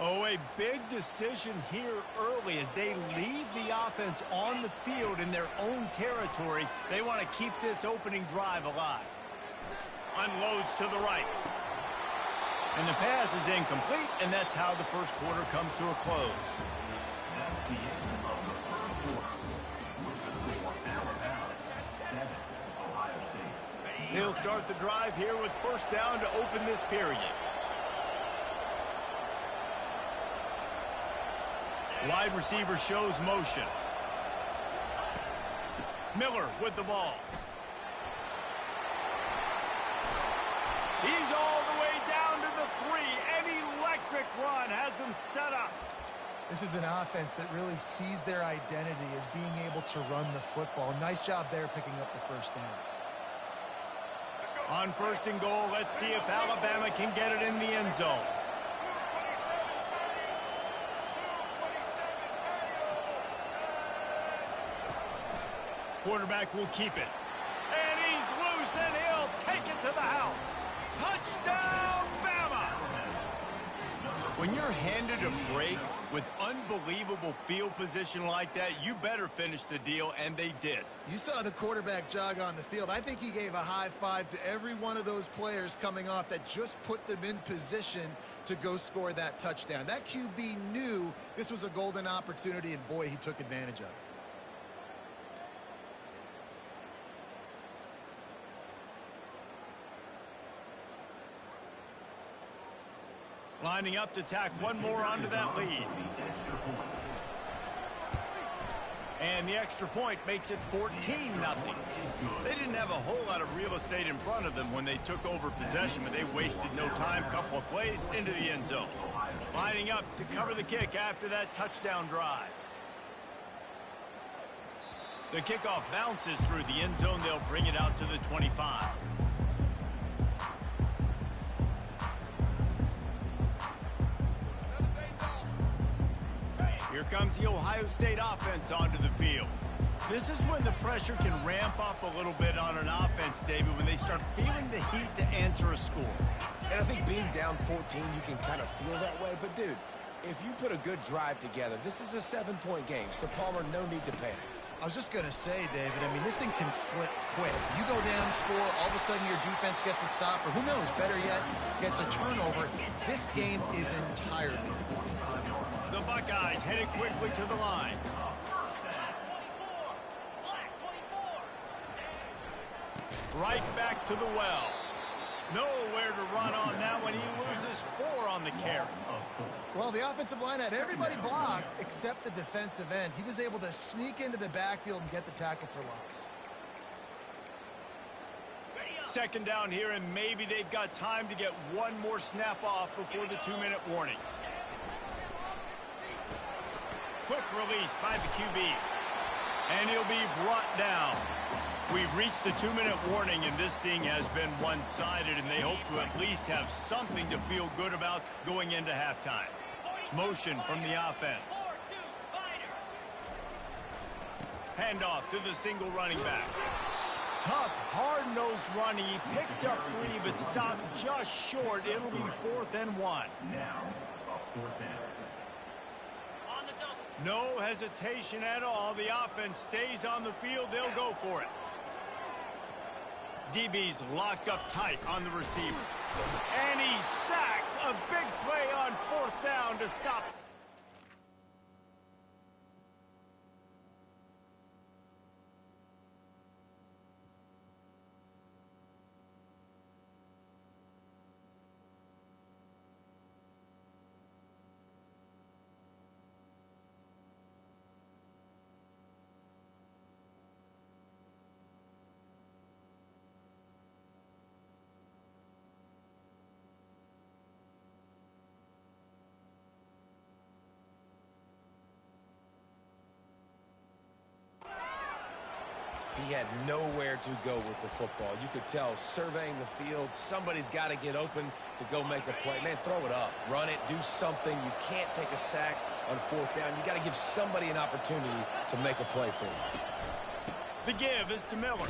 Oh, a big decision here early as they leave the offense on the field in their own territory. They want to keep this opening drive alive. Unloads to the right. And the pass is incomplete, and that's how the first quarter comes to a close. That's the end of the first quarter. With the score, Alabama 7, Ohio State. He'll start the drive here with first down to open this period. Wide receiver shows motion. Miller with the ball. He's all the way down to the 3. An electric run has him set up. This is an offense that really sees their identity as being able to run the football. Nice job there picking up the first down. On first and goal, let's see if Alabama can get it in the end zone. Quarterback will keep it. And he's loose, and he'll take it to the house. Touchdown, Bama! When you're handed a break with unbelievable field position like that, you better finish the deal, and they did. You saw the quarterback jog on the field. I think he gave a high five to every one of those players coming off that just put them in position to go score that touchdown. That QB knew this was a golden opportunity, and boy, he took advantage of it. Lining up to tack one more onto that lead. And the extra point makes it 14-0. They didn't have a whole lot of real estate in front of them when they took over possession, but they wasted no time. Couple of plays into the end zone. Lining up to cover the kick after that touchdown drive. The kickoff bounces through the end zone. They'll bring it out to the 25. Here comes the Ohio State offense onto the field. This is when the pressure can ramp up a little bit on an offense, David, when they start feeling the heat to answer a score. And I think being down 14, you can kind of feel that way. But, dude, if you put a good drive together, this is a 7-point game. So, Palmer, no need to panic. I was just going to say, David, I mean, this thing can flip quick. You go down, score, all of a sudden your defense gets a stop, or who knows, better yet, gets a turnover. This game is entirely different. The Buckeyes headed quickly to the line. Right back to the well. Nowhere to run on that when he loses 4 on the carry. Well, the offensive line had everybody blocked except the defensive end. He was able to sneak into the backfield and get the tackle for loss. Second down here, and maybe they've got time to get one more snap off before the 2-minute warning. Quick release by the QB. And he'll be brought down. We've reached the 2-minute warning, and this thing has been one-sided, and they hope to at least have something to feel good about going into halftime. Motion from the offense. Handoff to the single running back. Tough, hard-nosed running. He picks up 3, but stopped just short. It'll be 4th and 1. Now, a 4th down. No hesitation at all. The offense stays on the field. They'll go for it. DB's locked up tight on the receivers. And he's sacked. A big play on 4th down to stop. He had nowhere to go with the football. You could tell, surveying the field, somebody's got to get open to go make a play. Man, throw it up, run it, do something. You can't take a sack on 4th down. You got to give somebody an opportunity to make a play for you. The give is to Miller.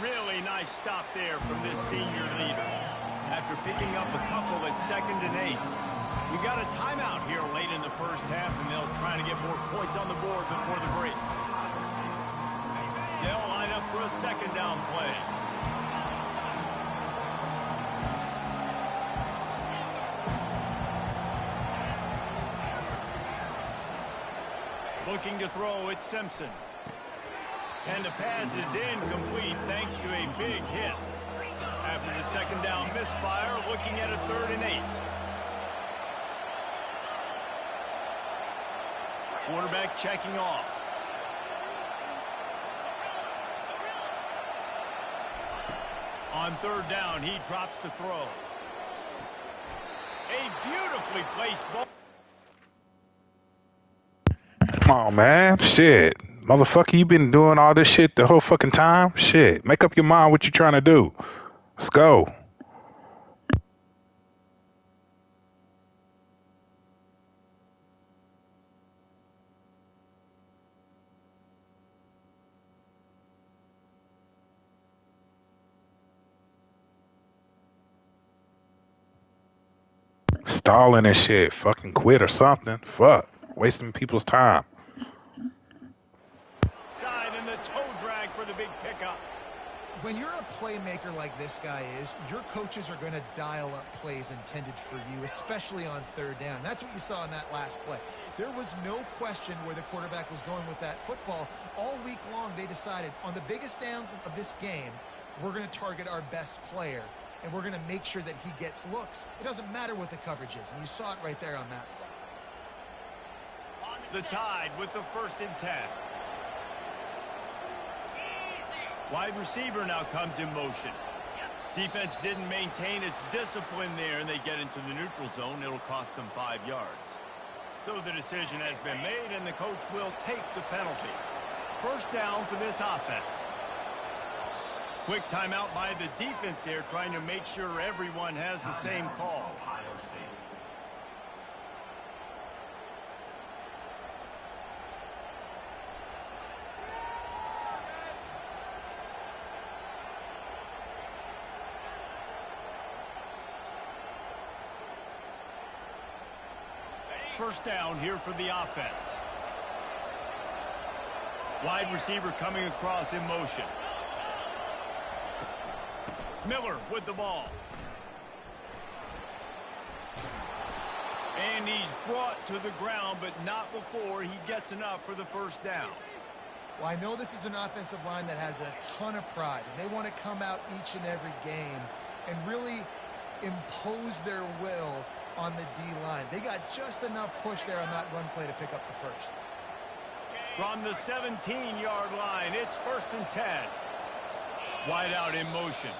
Really nice stop there from this senior leader. After picking up a couple at 2nd and 8. We got a timeout here late in the first half, and they'll try to get more points on the board before the break. They'll line up for a second down play. Looking to throw, it's Simpson. And the pass is incomplete thanks to a big hit. After the second down misfire, looking at a 3rd and 8. Quarterback checking off. On 3rd down, he drops to throw. A beautifully placed ball. Come on, man. Shit. Motherfucker, you been doing all this shit the whole fucking time? Shit. Make up your mind what you trying to do. Let's go. Stalling and shit. Fucking quit or something. Fuck. Wasting people's time. Side and the toe drag for the big pickup. When you're a playmaker like this guy is, your coaches are going to dial up plays intended for you, especially on 3rd down. That's what you saw in that last play. There was no question where the quarterback was going with that football. All week long, they decided on the biggest downs of this game, we're going to target our best player, and we're going to make sure that he gets looks. It doesn't matter what the coverage is, and you saw it right there on that play. The Tide with the 1st and 10. Wide receiver now comes in motion. Defense didn't maintain its discipline there, and they get into the neutral zone. It'll cost them 5 yards. So the decision has been made, and the coach will take the penalty. 1st down for this offense. Quick timeout by the defense there, trying to make sure everyone has the same call. Ohio State. First down here for the offense. Wide receiver coming across in motion. Miller with the ball. And he's brought to the ground, but not before he gets enough for the 1st down. Well, I know this is an offensive line that has a ton of pride, and they want to come out each and every game and really impose their will on the D-line. They got just enough push there on that run play to pick up the 1st. From the 17-yard line, it's 1st and 10. Wide out in motion.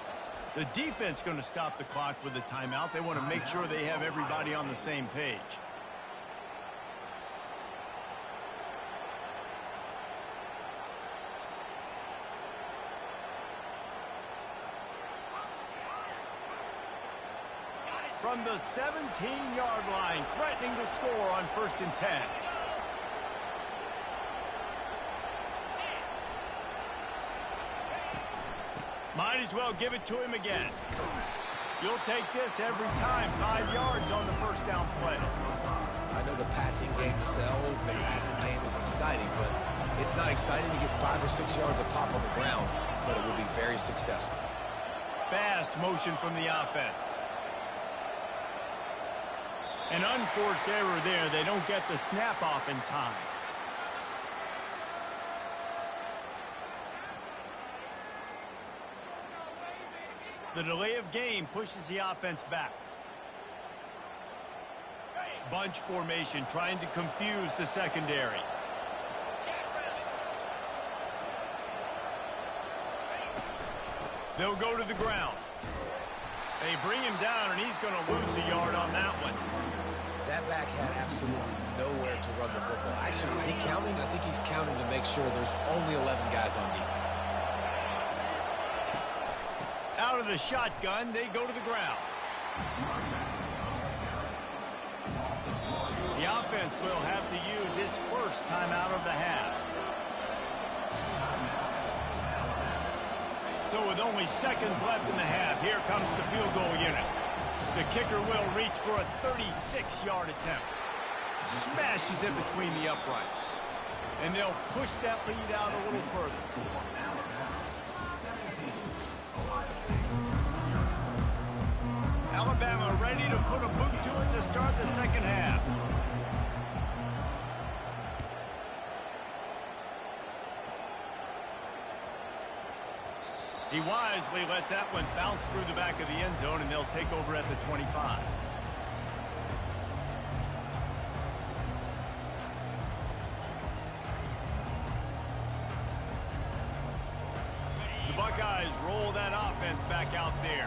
The defense going to stop the clock with a timeout. They want to make sure they have everybody on the same page. From the 17-yard line, threatening to score on 1st and 10. Might as well give it to him again. You'll take this every time. 5 yards on the 1st down play. I know the passing game sells. The passing game is exciting, but it's not exciting to get 5 or 6 yards a pop on the ground, but it will be very successful. Fast motion from the offense. An unforced error there. They don't get the snap off in time. The delay of game pushes the offense back. Bunch formation trying to confuse the secondary. They'll go to the ground. They bring him down, and he's going to lose a yard on that one. That back had absolutely nowhere to run the football. Actually, is he counting? I think he's counting to make sure there's only 11 guys on defense. Out of the shotgun, they go to the ground. The offense will have to use its 1st timeout of the half. So with only seconds left in the half, here comes the field goal unit. The kicker will reach for a 36-yard attempt. Smashes it between the uprights. And they'll push that lead out a little further. Alabama ready to put a boot to it to start the second half. He wisely lets that one bounce through the back of the end zone, and they'll take over at the 25. The Buckeyes roll that offense back out there.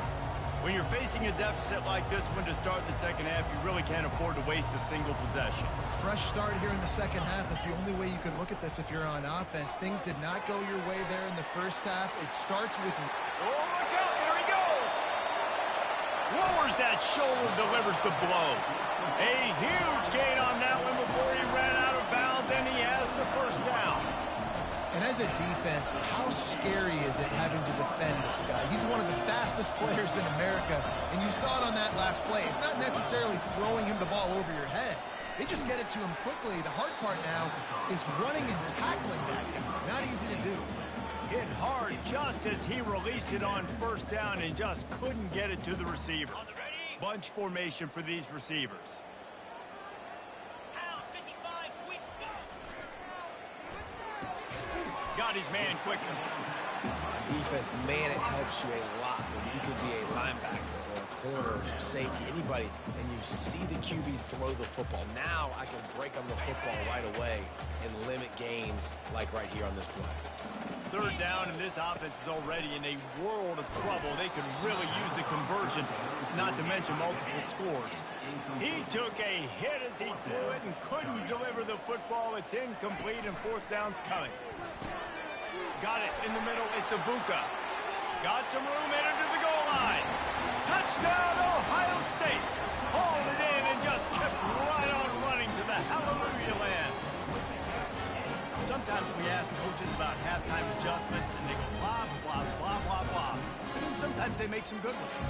When you're facing a deficit like this one to start the second half, you really can't afford to waste a single possession. Fresh start here in the second half. That's the only way you can look at this if you're on offense. Things did not go your way there in the first half. It starts with... Oh, look out. There he goes. Lowers that shoulder, delivers the blow. A huge gain on that one before he ran out of bounds, and he has the first down. And as a defense, how scary is it having to defend this guy? He's one of the fastest players in America, and you saw it on that last play. It's not necessarily throwing him the ball over your head. They just get it to him quickly. The hard part now is running and tackling that guy. Not easy to do. Hit hard just as he released it on first down and just couldn't get it to the receiver. Bunch formation for these receivers. Got his man quickly. Defense, man, it helps you a lot when you can be a linebacker or a corner or safety, anybody, and you see the QB throw the football. Now I can break on the football right away and limit gains like right here on this play. Third down, and this offense is already in a world of trouble. They could really use a conversion, not to mention multiple scores. He took a hit as he threw it and couldn't deliver the football. It's incomplete, and fourth down's coming. Got it in the middle. It's Ibuka. Got some room, entered to the goal line. Touchdown, Ohio State. Hauled it in and just kept right on running to the hallelujah land. Sometimes we ask coaches about halftime adjustments, and they go blah, blah, blah, blah, blah. And then sometimes they make some good ones.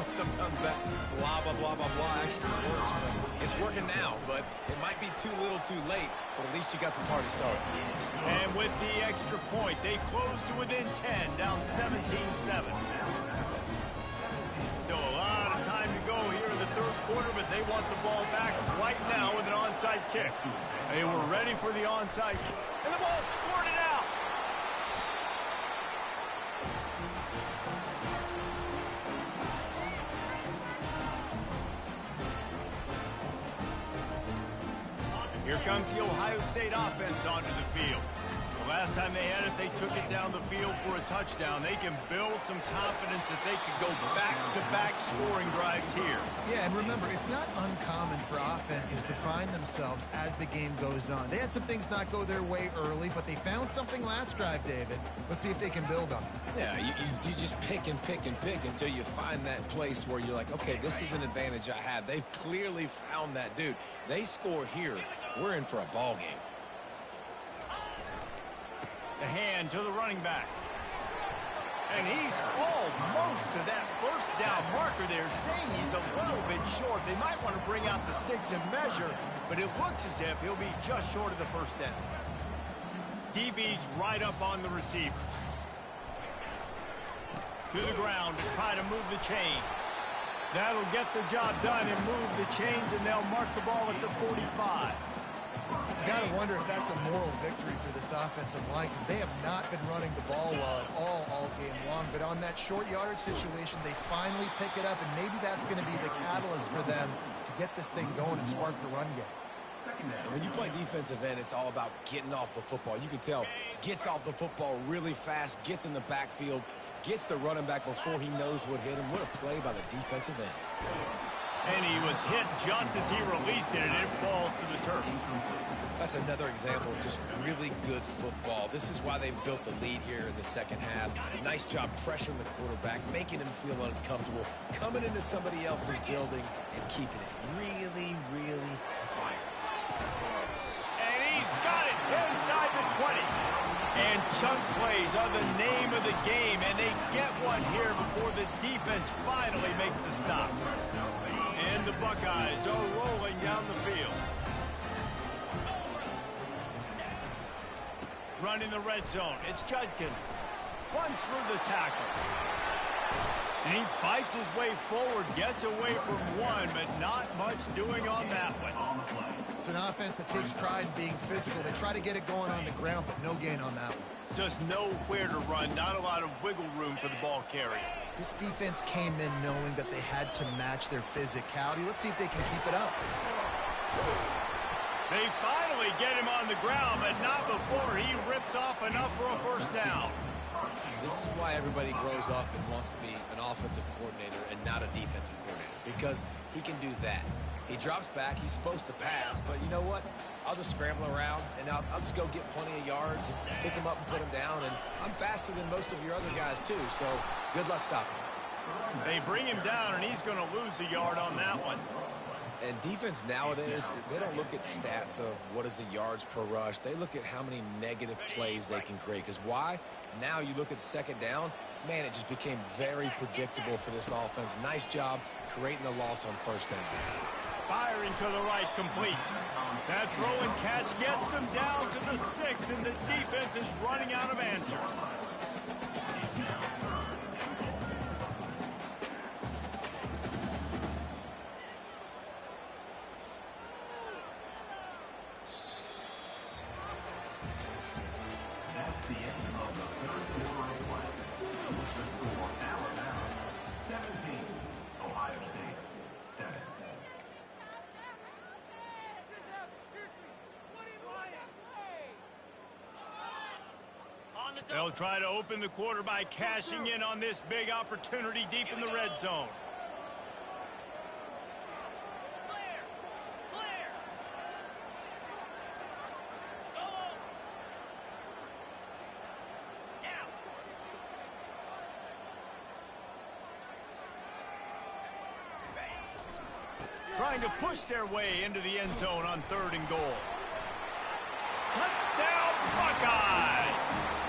Sometimes that blah, blah, blah, blah, blah actually works. But it's working now, but it might be too little too late, but at least you got the party started. And with the extra point, they close to within 10, down 17-7. Still a lot of time to go here in the third quarter, but they want the ball back right now with an onside kick. They were ready for the onside kick, and the ball squirted out. Here comes the Ohio State offense onto the field. The last time they had it, they took it down the field for a touchdown. They can build some confidence that they could go back-to-back scoring drives here. Yeah, and remember, it's not uncommon for offenses to find themselves as the game goes on. They had some things not go their way early, but they found something last drive, David. Let's see if they can build on it. Yeah, you just pick and pick and pick until you find that place where you're like, okay, this is an advantage I have. They've clearly found that dude. They score here. We're in for a ball game. The hand to the running back. And he's almost to that first down marker there, saying he's a little bit short. They might want to bring out the sticks and measure, but it looks as if he'll be just short of the first down. DB's right up on the receiver. To the ground to try to move the chains. That'll get the job done and move the chains, and they'll mark the ball at the 45. You got to wonder if that's a moral victory for this offensive line, because they have not been running the ball well at all game long. But on that short yardage situation, they finally pick it up, and maybe that's going to be the catalyst for them to get this thing going and spark the run game. And when you play defensive end, it's all about getting off the football. You can tell, gets off the football really fast, gets in the backfield, gets the running back before he knows what hit him. What a play by the defensive end. And he was hit just as he released it, and it falls to the turf. That's another example of just really good football. This is why they've built the lead here in the second half. Nice job pressuring the quarterback, making him feel uncomfortable, coming into somebody else's building and keeping it really, really quiet. And he's got it inside the 20. And chunk plays are the name of the game, and they get one here before the defense offense finally makes the stop. And the Buckeyes are rolling down the field. Running the red zone, it's Judkins. Runs through the tackle. And he fights his way forward, gets away from one, but not much doing on that one. It's an offense that takes pride in being physical. They try to get it going on the ground, but no gain on that one. Just nowhere to run, not a lot of wiggle room for the ball carrier. This defense came in knowing that they had to match their physicality. Let's see if they can keep it up. They finally get him on the ground, but not before he rips off enough for a first down. This is why everybody grows up and wants to be an offensive coordinator and not a defensive coordinator, because he can do that. He drops back, he's supposed to pass, but you know what? I'll just scramble around, and I'll just go get plenty of yards and pick him up and put him down, and I'm faster than most of your other guys too, so good luck stopping him. They bring him down, and he's going to lose a yard on that one. And defense nowadays, they don't look at stats of what is the yards per rush. They look at how many negative plays they can create. Because why? Now you look at second down, man, it just became very predictable for this offense. Nice job creating the loss on first down. Firing to the right, complete. That throw and catch gets them down to the 6, and the defense is running out of answers. That's the end of the third quarter of play. With the score, Alabama 17, Ohio State 7. They'll try to open the quarter by cashing in on this big opportunity deep in the red zone. Trying to push their way into the end zone on 3rd and goal. Touchdown, Buckeyes!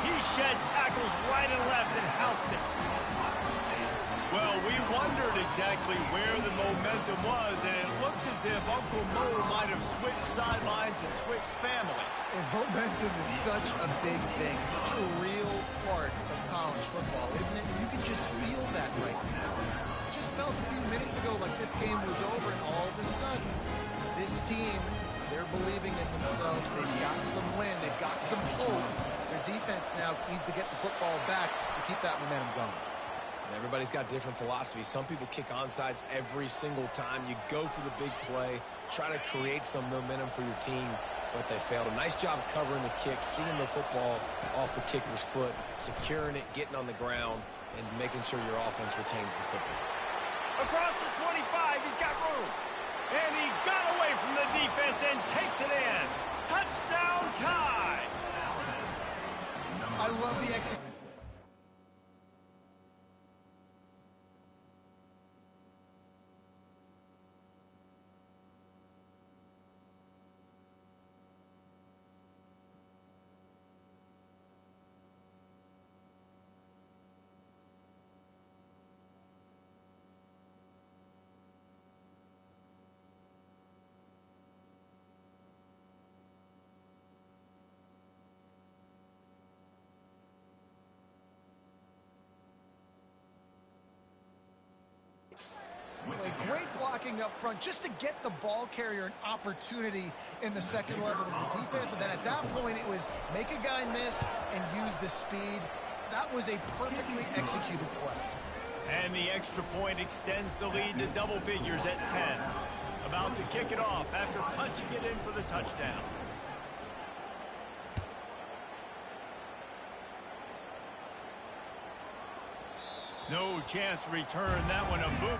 He shed tackles right and left and housed it. Well, we wondered exactly where the momentum was, and it looks as if Uncle Mo might have switched sidelines and switched families. And momentum is such a big thing. It's such a real part of college football, isn't it? You can just feel that right now. It just felt a few minutes ago like this game was over, and all of a sudden, this team, they're believing in themselves. They've got some wind. They've got some hope. Their defense now needs to get the football back to keep that momentum going. And everybody's got different philosophies. Some people kick onside every single time. You go for the big play, try to create some momentum for your team, but they failed. A nice job covering the kick, seeing the football off the kicker's foot, securing it, getting on the ground, and making sure your offense retains the football. Across the 25, he's got room. And he got away from the defense and takes it in. Touchdown, Tide! I love the execution. Great blocking up front just to get the ball carrier an opportunity in the second level of the defense. And then at that point, it was make a guy miss and use the speed. That was a perfectly executed play. And the extra point extends the lead to double figures at 10. About to kick it off after punching it in for the touchdown. No chance to return that one. A move.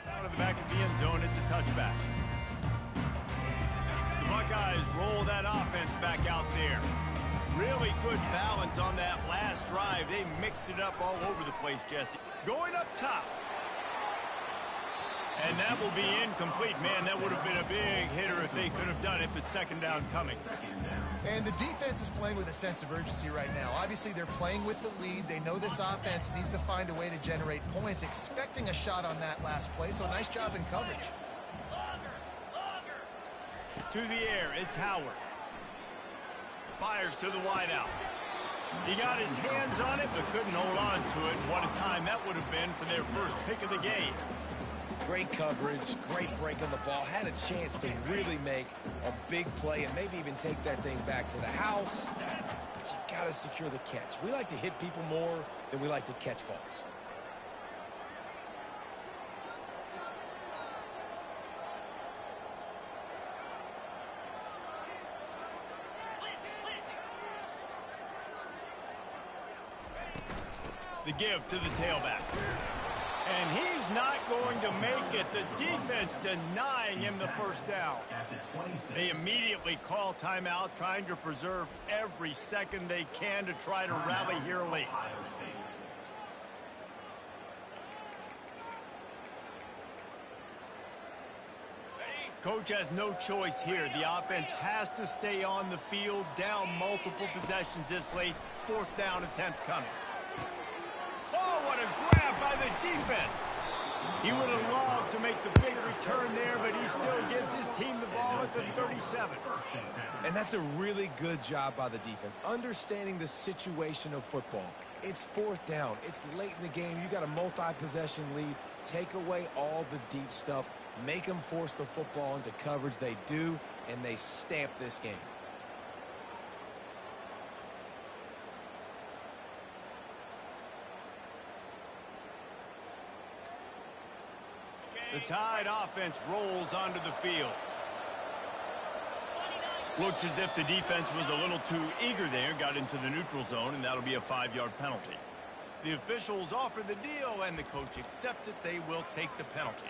Out of the back of the end zone, it's a touchback. The Buckeyes roll that offense back out there. Really good balance on that last drive. They mixed it up all over the place, Jesse. Going up top. And that will be incomplete. Man, that would have been a big hitter if they could have done it, but second down coming. And the defense is playing with a sense of urgency right now. Obviously, they're playing with the lead. They know this offense needs to find a way to generate points, expecting a shot on that last play, so nice job in coverage. To the air, it's Howard. Fires to the wideout. He got his hands on it, but couldn't hold on to it. What a time that would have been for their first pick of the game. Great coverage, great break on the ball. Had a chance to really make a big play and maybe even take that thing back to the house. But you got to secure the catch. We like to hit people more than we like to catch balls. The give to the tailback. And he's not going to make it. The defense denying him the first down. They immediately call timeout, trying to preserve every second they can to try to rally here late. Coach has no choice here. The offense has to stay on the field, down multiple possessions this late. Fourth down attempt coming. Oh, what a grab by the defense. He would have loved to make the big return there, but he still gives his team the ball at the 37. And that's a really good job by the defense, understanding the situation of football. It's fourth down. It's late in the game. You got a multi-possession lead. Take away all the deep stuff. Make them force the football into coverage. They do, and they stamp this game. The Tide offense rolls onto the field. Looks as if the defense was a little too eager there, got into the neutral zone, and that'll be a 5-yard penalty. The officials offer the deal, and the coach accepts it. They will take the penalty.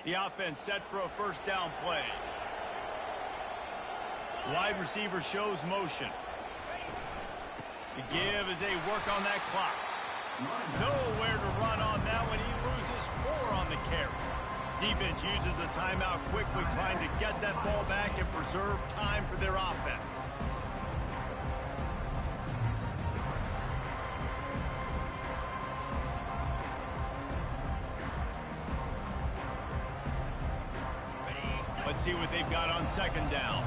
The offense set for a first down play. Wide receiver shows motion. The give as they work on that clock. Nowhere to run on that one. He loses 4 on the carry. Defense uses a timeout quickly, trying to get that ball back and preserve time for their offense. Let's see what they've got on second down.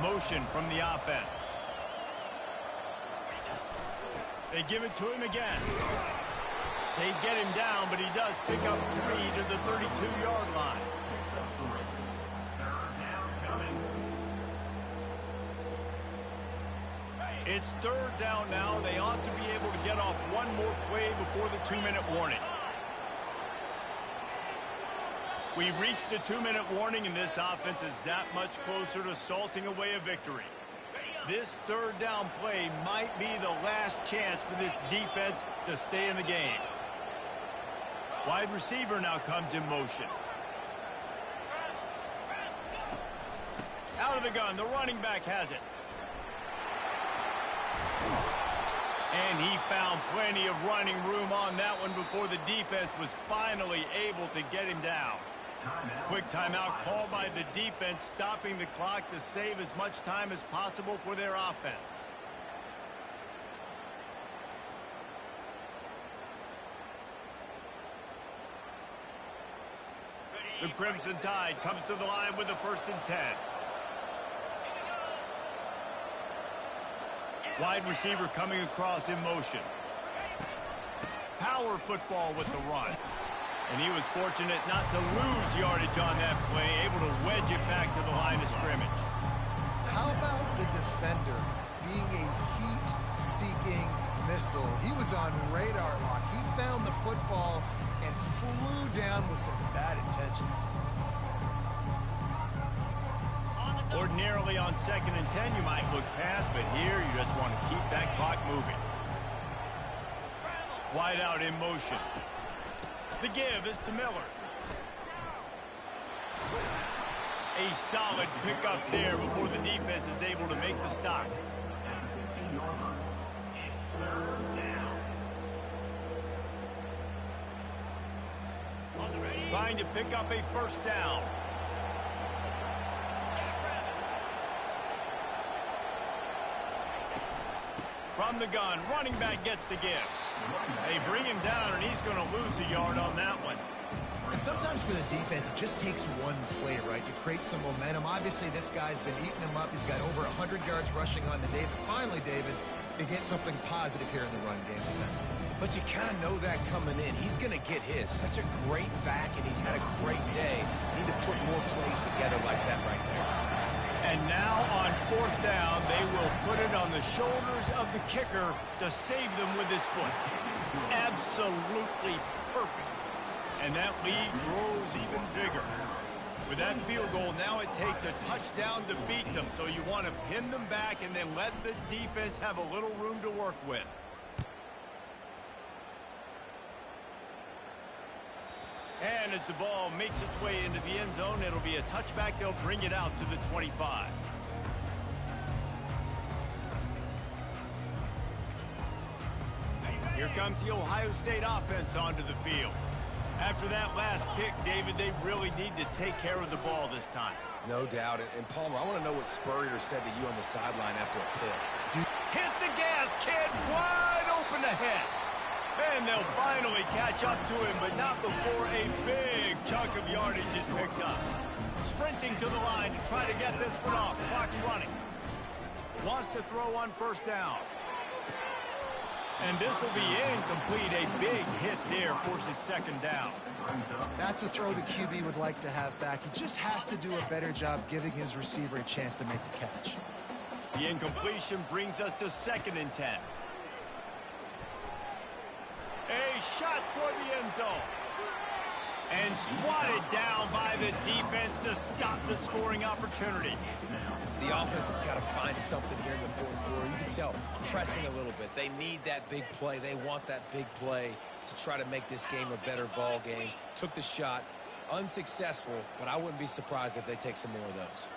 Motion from the offense. They give it to him again. They get him down, but he does pick up 3 to the 32-yard line. It's third down now. They ought to be able to get off one more play before the 2-minute warning. We've reached the 2-minute warning, and this offense is that much closer to salting away a victory. This third down play might be the last chance for this defense to stay in the game. Wide receiver now comes in motion. Out of the gun, the running back has it. And he found plenty of running room on that one before the defense was finally able to get him down. Quick timeout called by the defense, stopping the clock to save as much time as possible for their offense. The Crimson Tide comes to the line with a 1st and 10. Wide receiver coming across in motion. Power football with the run. And he was fortunate not to lose yardage on that play, able to wedge it back to the line of scrimmage. How about the defender being a heat-seeking missile? He was on radar lock. found the football and flew down with some bad intentions. Ordinarily on 2nd and 10, you might look past, but here you just want to keep that clock moving. Wide out in motion. The give is to Miller. A solid pickup there before the defense is able to make the stop. Trying to pick up a first down. From the gun, running back gets the give. They bring him down, and he's going to lose a yard on that one. And sometimes for the defense, it just takes one play, right, to create some momentum. Obviously, this guy's been eating them up. He's got over 100 yards rushing on the day. But finally, David, they get something positive here in the run game defensively. But you kind of know that coming in. He's going to get his. Such a great back, and he's had a great day. Need to put more plays together like that right there. And now on 4th down, they will put it on the shoulders of the kicker to save them with his foot. Absolutely perfect. And that lead grows even bigger. With that field goal, now it takes a touchdown to beat them. So you want to pin them back and then let the defense have a little room to work with. And as the ball makes its way into the end zone, it'll be a touchback. They'll bring it out to the 25. Here comes the Ohio State offense onto the field. After that last pick, David, they really need to take care of the ball this time. No doubt. And Palmer, I want to know what Spurrier said to you on the sideline after a pick. Hit the gas, kid. Wide open ahead. And they'll finally catch up to him, but not before a big chunk of yardage is picked up. Sprinting to the line to try to get this one off. Clock's running. Wants to throw on 1st down. And this will be incomplete. A big hit there forces 2nd down. That's a throw the QB would like to have back. He just has to do a better job giving his receiver a chance to make the catch. The incompletion brings us to 2nd and 10. A shot toward the end zone. And swatted down by the defense to stop the scoring opportunity. The offense has got to find something here in the 4th quarter. You can tell, pressing a little bit. They need that big play. They want that big play to try to make this game a better ball game. Took the shot, unsuccessful, but I wouldn't be surprised if they take some more of those.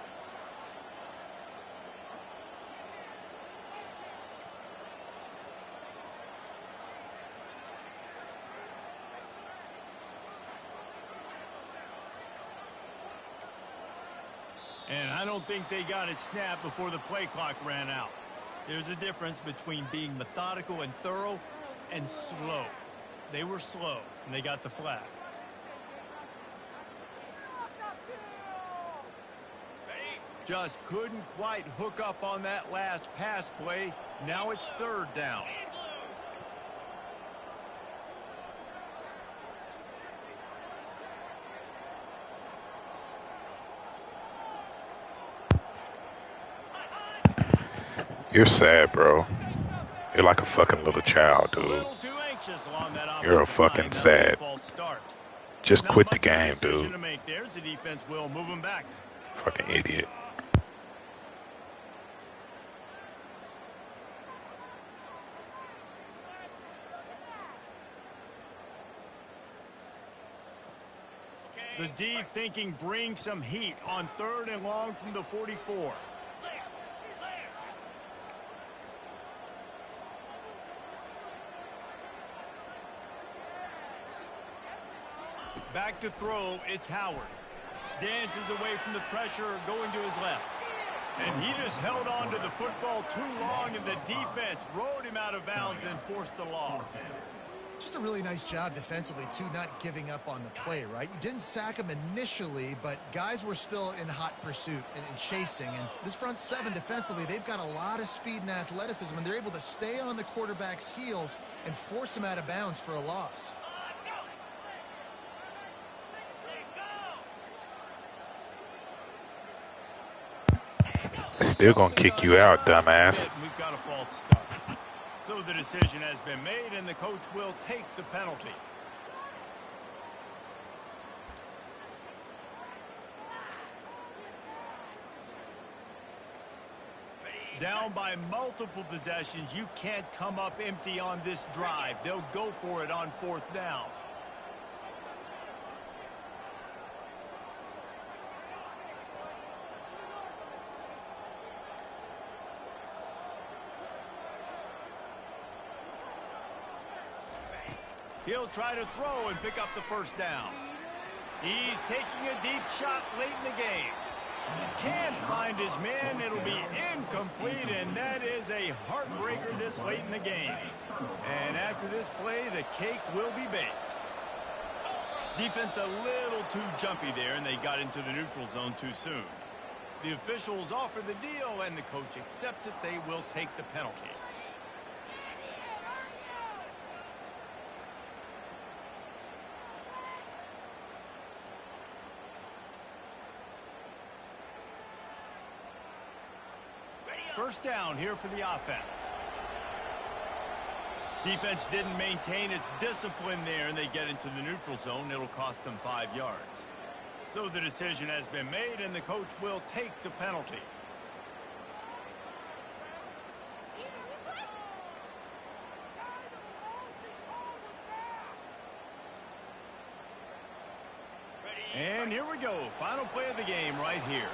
And I don't think they got it snapped before the play clock ran out. There's a difference between being methodical and thorough and slow. They were slow, and they got the flag. Just couldn't quite hook up on that last pass play. Now it's 3rd down. You're sad, bro. You're like a fucking little child, dude. You're a fucking sad. Just quit the game, dude. There's the defense will move him back. Fucking idiot. The D thinking bring some heat on 3rd and long from the 44. Back to throw, it's Howard. Dances away from the pressure, going to his left. And he just held on to the football too long, and the defense rode him out of bounds and forced the loss. Just a really nice job defensively, too, not giving up on the play, right? You didn't sack him initially, but guys were still in hot pursuit and chasing. And this front 7 defensively, they've got a lot of speed and athleticism, and they're able to stay on the quarterback's heels and force him out of bounds for a loss. Still gonna kick you out, dumbass. We've got a false start. So So the decision has been made, and the coach will take the penalty. Down by multiple possessions, you can't come up empty on this drive. They'll go for it on 4th down. He'll try to throw and pick up the 1st down. He's taking a deep shot late in the game. Can't find his man. It'll be incomplete, and that is a heartbreaker this late in the game. And after this play, the cake will be baked. Defense a little too jumpy there, and they got into the neutral zone too soon. The officials offer the deal, and the coach accepts it. They will take the penalty. First down here for the offense. Defense didn't maintain its discipline there, and they get into the neutral zone. It'll cost them 5 yards. So the decision has been made, and the coach will take the penalty. And here we go. Final play of the game right here.